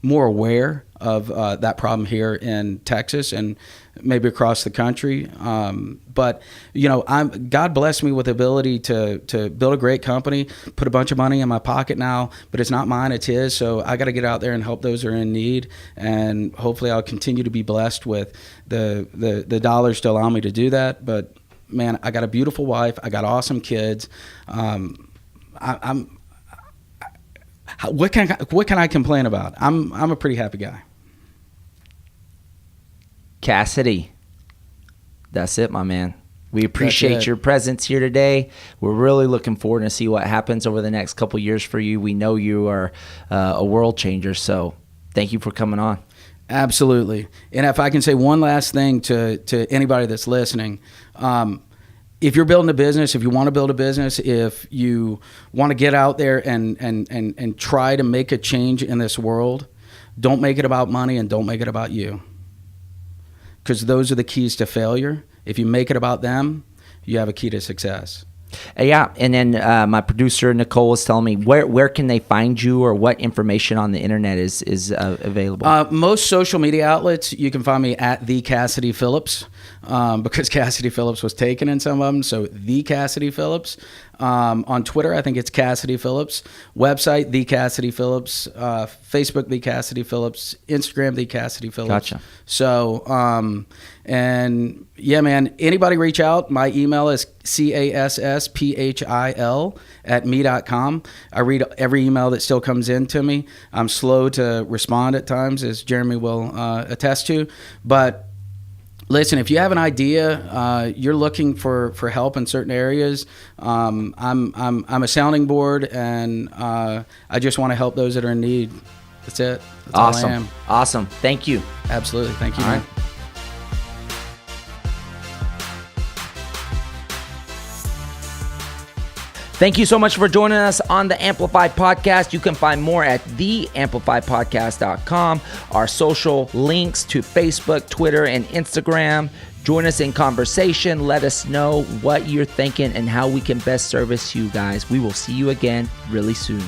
more aware of that problem here in Texas and maybe across the country. But you know, God blessed me with the ability to build a great company, put a bunch of money in my pocket now, but it's not mine, it's His. So I got to get out there and help those who are in need, and hopefully I'll continue to be blessed with the dollars to allow me to do that. But man, I got a beautiful wife, I got awesome kids. What can I complain about? I'm a pretty happy guy. Cassidy, that's it, my man. We appreciate your presence here today. We're really looking forward to see what happens over the next couple years for you. We know you are a world changer, so thank you for coming on. Absolutely. And if I can say one last thing to anybody that's listening, if you're building a business, if you want to build a business, if you want to get out there and try to make a change in this world, don't make it about money and don't make it about you. Because those are the keys to failure. If you make it about them, you have a key to success. Yeah, and then my producer Nicole was telling me where can they find you, or what information on the internet is available. Most social media outlets, you can find me at the Cassidy Phillips, because Cassidy Phillips was taken in some of them. So the Cassidy Phillips. On Twitter, I think it's Cassidy Phillips. Website, The Cassidy Phillips. Facebook, The Cassidy Phillips. Instagram, The Cassidy Phillips. Gotcha. So, and yeah, man, anybody reach out. My email is CASSPHIL@me.com. I read every email that still comes in to me. I'm slow to respond at times, as Jeremy will attest to. But listen, if you have an idea, you're looking for help in certain areas, I'm a sounding board, and I just want to help those that are in need. That's it. That's awesome. all I am. Awesome. Thank you. Absolutely. Thank you. All right. Thank you so much for joining us on the Amplify Podcast. You can find more at theamplifypodcast.com. Our social links to Facebook, Twitter, and Instagram. Join us in conversation. Let us know what you're thinking and how we can best service you guys. We will see you again really soon.